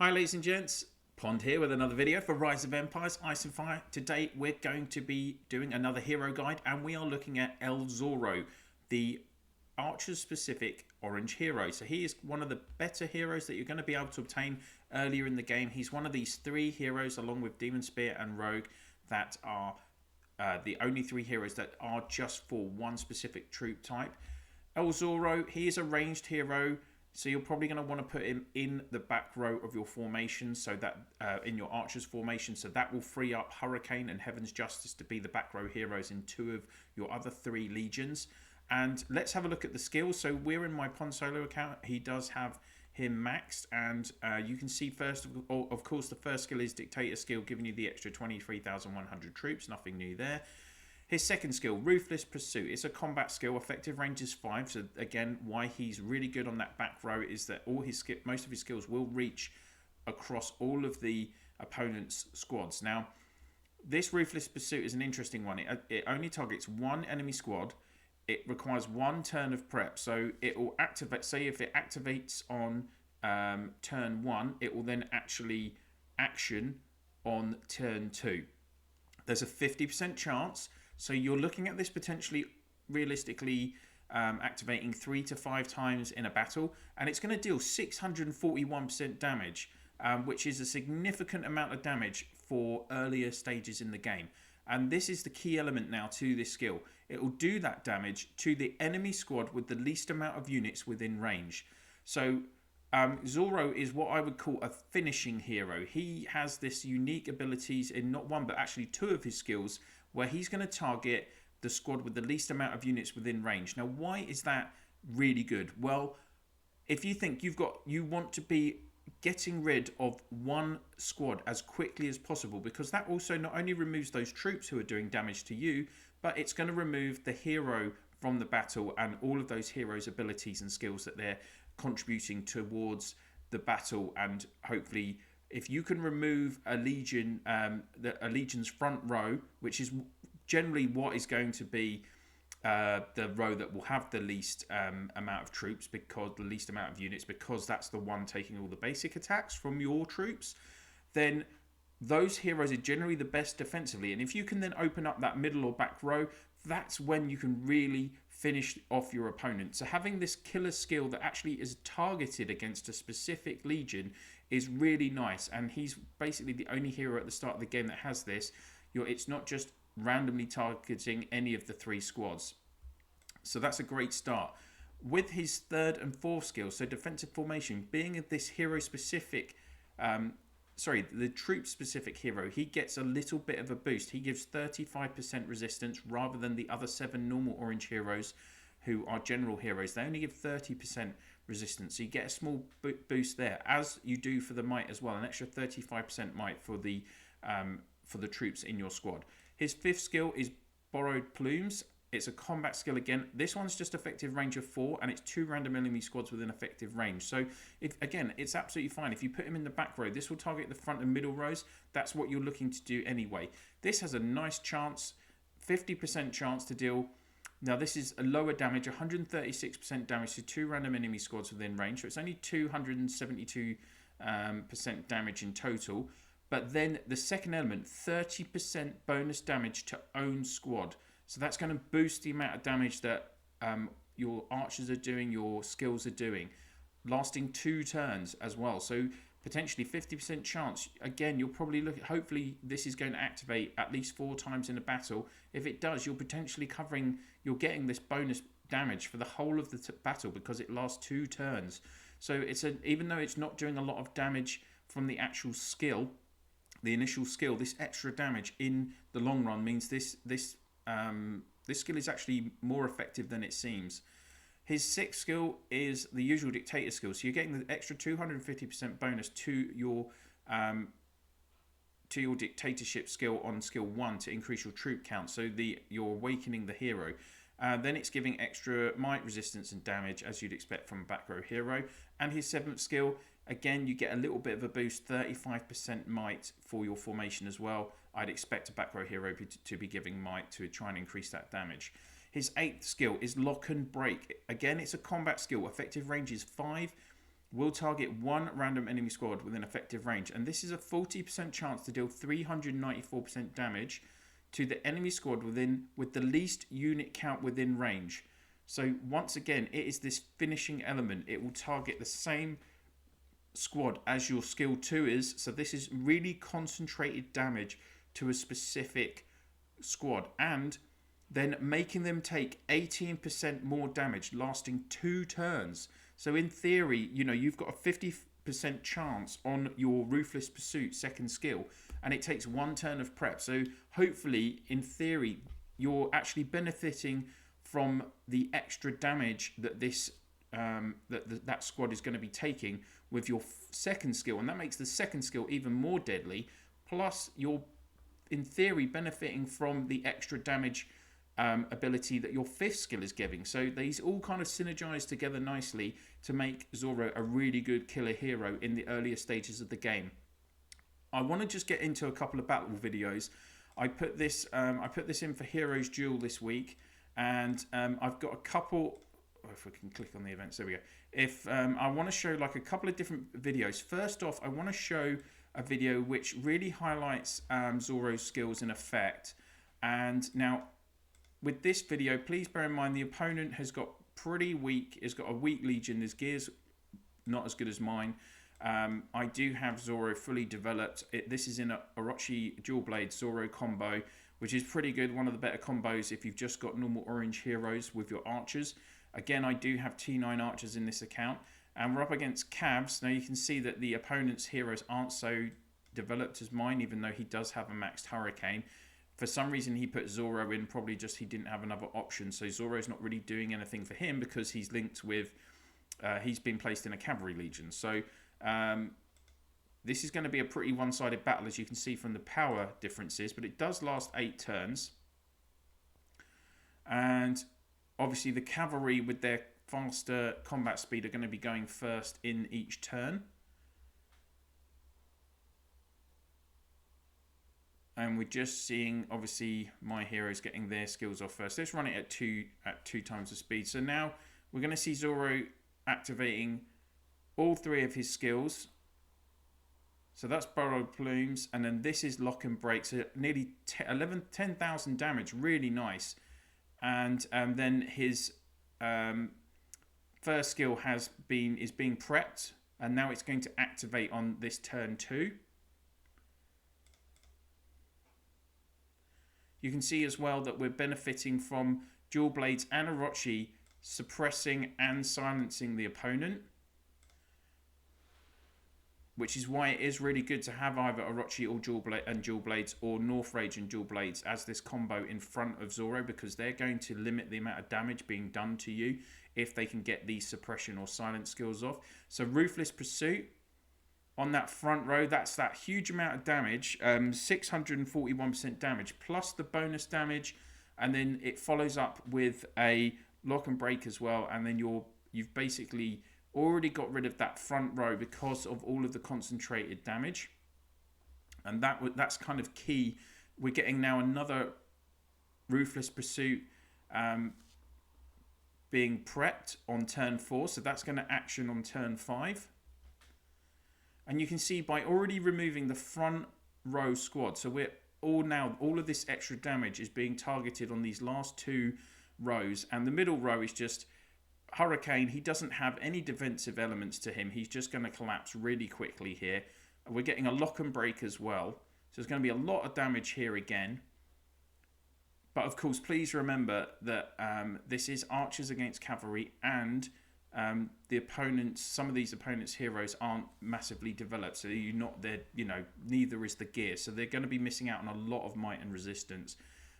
Hi ladies and gents, Pond here with another video for Rise of Empires, Ice and Fire. Today we're going to be doing another hero guide and we are looking at Zorro, the Archers specific orange hero. So he is one of the better heroes that you're going to be able to obtain earlier in the game. He's one of these three heroes along with Demon Spear and Rogue that are the only three heroes that are just for one specific troop type. Zorro, he is a ranged hero. So you're probably going to want to put him in the back row of your formation, so that in your archers formation, so that will free up Hurricane and Heaven's Justice to be the back row heroes in two of your other three legions. And let's have a look at the skills. So we're in my Pond solo account. He does have him maxed, and you can see first of course the first skill is Dictator skill, giving you the extra 23,100 troops. Nothing new there. His second skill, Ruthless Pursuit. It's a combat skill. Effective range is 5. So again, why he's really good on that back row is that most of his skills will reach across all of the opponent's squads. Now, this Ruthless Pursuit is an interesting one. It only targets one enemy squad. It requires one turn of prep. So it will activate, say if it activates on turn 1, it will then actually action on turn 2. There's a 50% chance. So you're looking at this potentially, realistically, activating 3 to 5 times in a battle. And it's going to deal 641% damage, which is a significant amount of damage for earlier stages in the game. And this is the key element now to this skill. It will do that damage to the enemy squad with the least amount of units within range. So Zorro is what I would call a finishing hero. He has this unique abilities in not one but actually two of his skills, where he's going to target the squad with the least amount of units within range. Now, why is that really good? Well, if you think you want to be getting rid of one squad as quickly as possible, because that also not only removes those troops who are doing damage to you, but it's going to remove the hero from the battle and all of those heroes' abilities and skills that they're contributing towards the battle. And hopefully, if you can remove a legion, a legion's front row, which is generally what is going to be the row that will have the least amount of troops, because the least amount of units, because that's the one taking all the basic attacks from your troops, then those heroes are generally the best defensively. And if you can then open up that middle or back row, that's when you can really finish off your opponent. So having this killer skill that actually is targeted against a specific legion is really nice. And he's basically the only hero at the start of the game that has this. It's not just randomly targeting any of the three squads. So that's a great start. With his third and fourth skill, so defensive formation, being this hero specific, the troop specific hero, he gets a little bit of a boost. He gives 35% resistance rather than the other 7 normal orange heroes who are general heroes. They only give 30% resistance. So you get a small boost there, as you do for the might as well, an extra 35% might for the troops in your squad. His fifth skill is Borrowed Plumes. It's a combat skill again. This one's just effective range of 4, and it's 2 random enemy squads within effective range. So, it's absolutely fine. If you put him in the back row, this will target the front and middle rows. That's what you're looking to do anyway. This has a nice chance, 50% chance to deal. Now, this is a lower damage, 136% damage to 2 random enemy squads within range. So it's only 272% damage in total. But then the second element, 30% bonus damage to own squad. So that's going to boost the amount of damage that your archers are doing, your skills are doing, lasting 2 turns as well. So potentially 50% chance. Again, you'll probably hopefully this is going to activate at least 4 times in a battle. If it does, you're potentially you're getting this bonus damage for the whole of the battle because it lasts 2 turns. So even though it's not doing a lot of damage from the actual skill, the initial skill, this extra damage in the long run means this skill is actually more effective than it seems. His sixth skill is the usual Dictator skill. So you're getting the extra 250% bonus to your dictatorship skill on skill 1 to increase your troop count. So you're awakening the hero. Then it's giving extra might, resistance and damage, as you'd expect from a back row hero. And his seventh skill, again, you get a little bit of a boost, 35% might for your formation as well. I'd expect a back row hero to be giving might to try and increase that damage. His eighth skill is Lock and Break. Again, it's a combat skill. Effective range is 5. will target one random enemy squad within effective range, and this is a 40% chance to deal 394% damage to the enemy squad with the least unit count within range. So once again, it is this finishing element. It will target the same squad as your skill 2 is. So this is really concentrated damage to a specific squad, and then making them take 18% more damage lasting 2 turns. So in theory, you know, you've got a 50% chance on your Ruthless Pursuit second skill, and it takes 1 turn of prep. So hopefully, in theory, you're actually benefiting from the extra damage that this that squad is going to be taking with your second skill, and that makes the second skill even more deadly. Plus, you're in theory benefiting from the extra damage ability that your 5th skill is giving. So these all kind of synergize together nicely to make Zorro a really good killer hero in the earlier stages of the game. I want to just get into a couple of battle videos. I put this in for Heroes Duel this week, and I've got a couple. Oh, if we can click on the events, there we go. If I want to show like a couple of different videos. First off, I want to show a video which really highlights Zorro's skills in effect. And now, with this video, please bear in mind the opponent has got pretty weak. Has got a weak Legion. His gear's not as good as mine. I do have Zorro fully developed. This is in a Orochi Dual Blade Zorro combo, which is pretty good. One of the better combos if you've just got normal orange heroes with your archers. Again, I do have T9 archers in this account, and we're up against Cavs. Now you can see that the opponent's heroes aren't so developed as mine, even though he does have a maxed Hurricane. For some reason, he put Zorro in, probably just he didn't have another option. So Zorro's not really doing anything for him because he's linked with, he's been placed in a Cavalry Legion. So this is going to be a pretty one-sided battle, as you can see from the power differences, but it does last 8 turns. And obviously the Cavalry with their faster combat speed are going to be going first in each turn. And we're just seeing, obviously, my heroes getting their skills off first. Let's run it at two times the speed. So now we're going to see Zorro activating all 3 of his skills. So that's Borrowed Plumes, and then this is Lock and Break. So nearly 10,000 damage, really nice. And then his first skill is being prepped, and now it's going to activate on this turn 2. You can see as well that we're benefiting from Dual Blades and Orochi suppressing and silencing the opponent, which is why it is really good to have either Orochi or Dual Blades or North Rage and Dual Blades as this combo in front of Zorro, because they're going to limit the amount of damage being done to you if they can get these suppression or silence skills off. So Ruthless Pursuit on that front row, that's that huge amount of damage, 641% damage, plus the bonus damage, and then it follows up with a Lock and Break as well, and then you've basically already got rid of that front row because of all of the concentrated damage, and that's kind of key. We're getting now another Ruthless Pursuit being prepped on turn 4, so that's going to action on turn 5. And you can see by already removing the front row squad, so all of this extra damage is being targeted on these last 2 rows, and the middle row is just Hurricane. He doesn't have any defensive elements to him. He's just going to collapse really quickly here. We're getting a Lock and Break as well, so there's going to be a lot of damage here again. But of course, please remember that this is archers against cavalry, and some of these opponents' heroes aren't massively developed, so neither is the gear, so they're going to be missing out on a lot of might and resistance.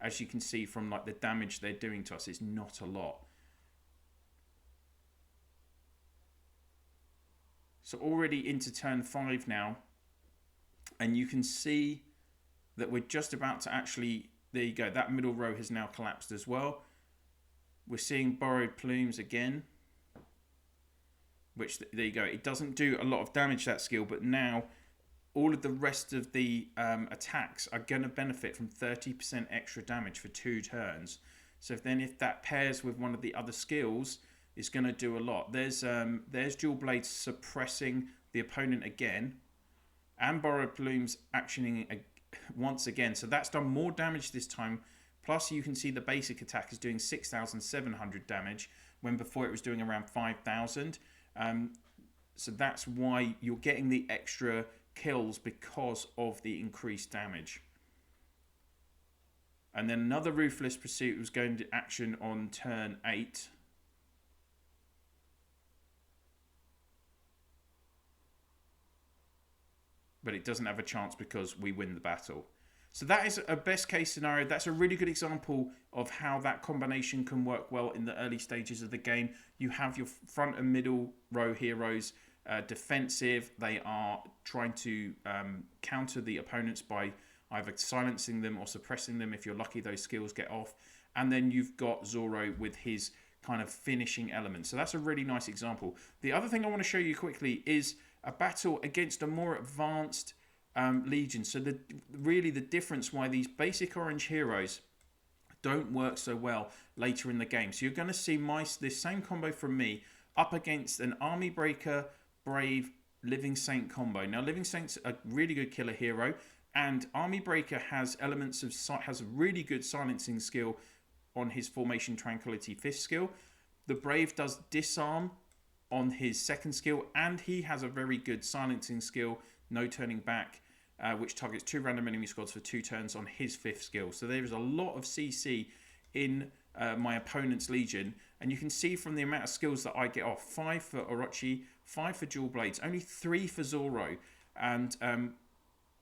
As you can see from like the damage they're doing to us, it's not a lot. So already into turn 5 now, and you can see that we're just about to actually, there you go, that middle row has now collapsed as well. We're seeing Borrowed Plumes again, which, there you go, it doesn't do a lot of damage, that skill, but now all of the rest of the attacks are going to benefit from 30% extra damage for 2 turns. So if that pairs with one of the other skills, is going to do a lot. There's dual blades suppressing the opponent again, and borrowed plumes actioning once again. So that's done more damage this time. Plus, you can see the basic attack is doing 6,700 damage when before it was doing around 5,000. So that's why you're getting the extra kills because of the increased damage. And then another Ruthless Pursuit was going to action on turn 8. But it doesn't have a chance because we win the battle. So that is a best case scenario. That's a really good example of how that combination can work well in the early stages of the game. You have your front and middle row heroes defensive. They are trying to counter the opponents by either silencing them or suppressing them. If you're lucky, those skills get off. And then you've got Zorro with his kind of finishing element. So that's a really nice example. The other thing I want to show you quickly is a battle against a more advanced legion. So really the difference why these basic orange heroes don't work so well later in the game. So you're going to see this same combo from me up against an Army Breaker, Brave, Living Saint combo. Now Living Saint's a really good killer hero, and Army Breaker has has a really good silencing skill on his Formation Tranquility 5th skill. The Brave does disarm on his 2nd skill, and he has a very good silencing skill, No Turning Back, which targets 2 random enemy squads for 2 turns on his 5th skill. So there is a lot of CC in my opponent's Legion, and you can see from the amount of skills that I get off, 5 for Orochi, 5 for Dual Blades, only 3 for Zorro. And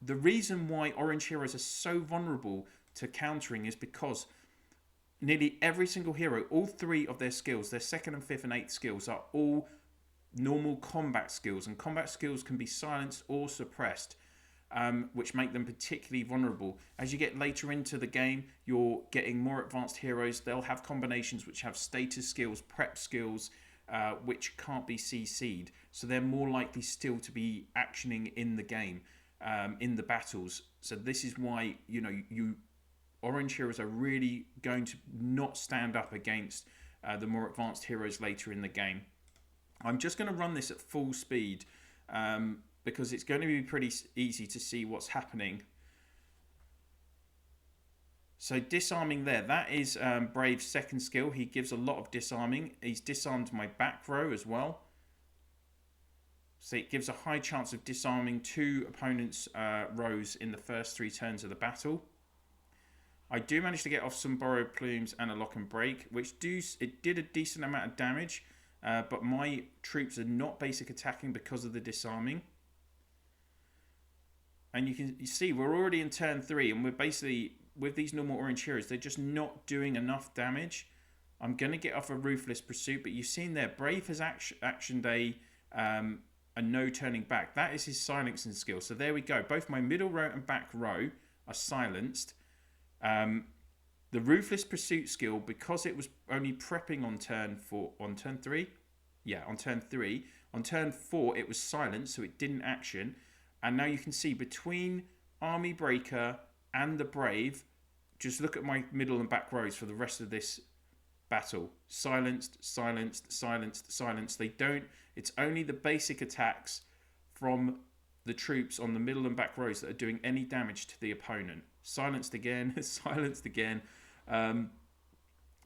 the reason why orange heroes are so vulnerable to countering is because nearly every single hero, all 3 of their skills, their 2nd and 5th and 8th skills, are all normal combat skills, and combat skills can be silenced or suppressed, which make them particularly vulnerable. As you get later into the game, you're getting more advanced heroes. They'll have combinations which have status skills, prep skills, which can't be CC'd, so they're more likely still to be actioning in the game, in the battles. So this is why orange heroes are really going to not stand up against the more advanced heroes later in the game. I'm just going to run this at full speed because it's going to be pretty easy to see what's happening. So disarming there, that is Brave's 2nd skill. He gives a lot of disarming. He's disarmed my back row as well. So it gives a high chance of disarming 2 opponents' rows in the first 3 turns of the battle. I do manage to get off some borrowed plumes and a lock and break, which it did a decent amount of damage, but my troops are not basic attacking because of the disarming. And you see we're already in turn 3, and we're basically, with these normal orange heroes, they're just not doing enough damage. I'm going to get off a Ruthless Pursuit, but you've seen there, Brave has actioned a No Turning Back. That is his silencing skill. So there we go. Both my middle row and back row are silenced. The Ruthless Pursuit skill, because it was only prepping on turn 3. Yeah, on turn 3. On turn 4, it was silenced, so it didn't action. And now you can see between Army Breaker and the Brave, just look at my middle and back rows for the rest of this battle. Silenced, silenced, silenced, silenced. It's only the basic attacks from the troops on the middle and back rows that are doing any damage to the opponent. Silenced again, silenced again.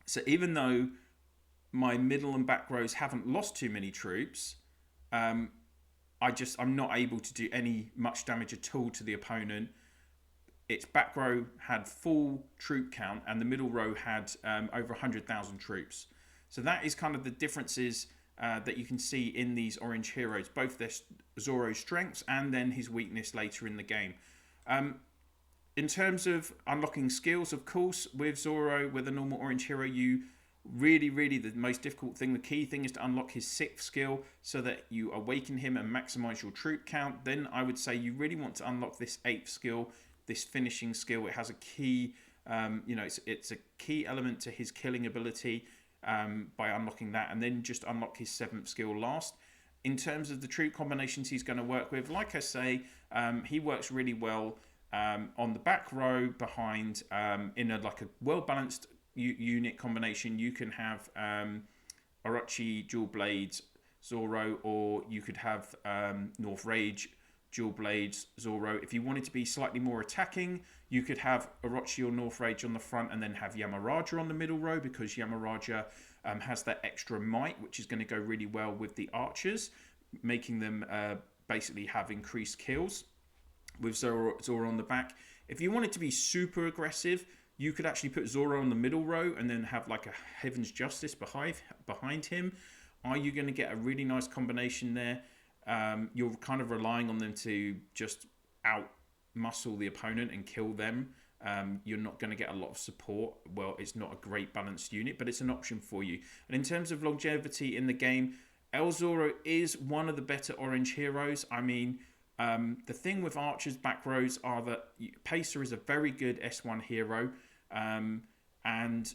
So even though my middle and back rows haven't lost too many troops, I'm not able to do much damage at all to the opponent. Its back row had full troop count, and the middle row had over 100,000 troops. So that is kind of the differences that you can see in these orange heroes, both their Zorro's strengths and then his weakness later in the game. In terms of unlocking skills, of course, with Zorro, with a normal orange hero, you really, the most difficult thing, the key thing is to unlock his 6th skill so that you awaken him and maximize your troop count. Then I would say you really want to unlock this 8th skill, this finishing skill. It has a key, it's a key element to his killing ability by unlocking that, and then just unlock his 7th skill last. In terms of the troop combinations he's going to work with, like I say, he works really well on the back row behind in a well-balanced unit combination. You can have Orochi dual blades Zorro, or you could have North Rage dual blades Zorro. If you wanted to be slightly more attacking, you could have Orochi or North Rage on the front and then have Yamaraja on the middle row, because Yamaraja has that extra might, which is going to go really well with the archers, making them basically have increased kills with Zorro on the back. If you wanted to be super aggressive, you could actually put Zorro on the middle row and then have like a Heaven's Justice behind him. Are you going to get a really nice combination there? You're kind of relying on them to just out muscle the opponent and kill them. You're not going to get a lot of support. Well, it's not a great balanced unit, but it's an option for you. And in terms of longevity in the game, El Zorro is one of the better orange heroes. I mean, the thing with archers back rows are that Pacer is a very good S1 hero, and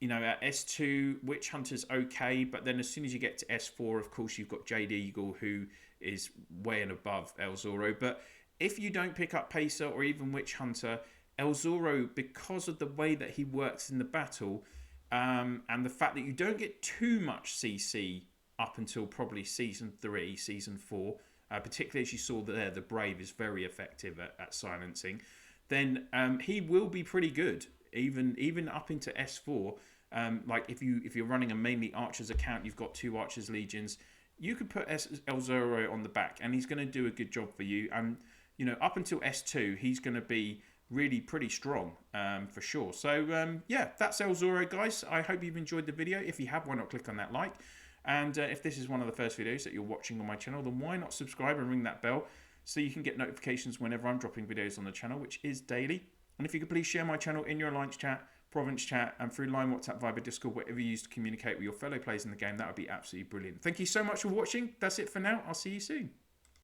you know, at S2, Witch Hunter's okay, but then as soon as you get to S4, of course, you've got Jade Eagle, who is way and above El Zorro. But if you don't pick up Pacer or even Witch Hunter, El Zorro, because of the way that he works in the battle, and the fact that you don't get too much CC up until probably Season 3, Season 4, particularly as you saw there, the Brave is very effective at silencing, then he will be pretty good. Even up into S4, like if you're running a mainly archers account, you've got 2 archers legions, you could put El Zorro on the back, and he's going to do a good job for you. And you know, up until S2, he's going to be really pretty strong for sure. So yeah, that's El Zorro, guys. I hope you've enjoyed the video. If you have, why not click on that like? And if this is one of the first videos that you're watching on my channel, then why not subscribe and ring that bell so you can get notifications whenever I'm dropping videos on the channel, which is daily. And if you could please share my channel in your Alliance chat, Province chat, and through Line, WhatsApp, Viber, Discord, whatever you use to communicate with your fellow players in the game, that would be absolutely brilliant. Thank you so much for watching. That's it for now. I'll see you soon.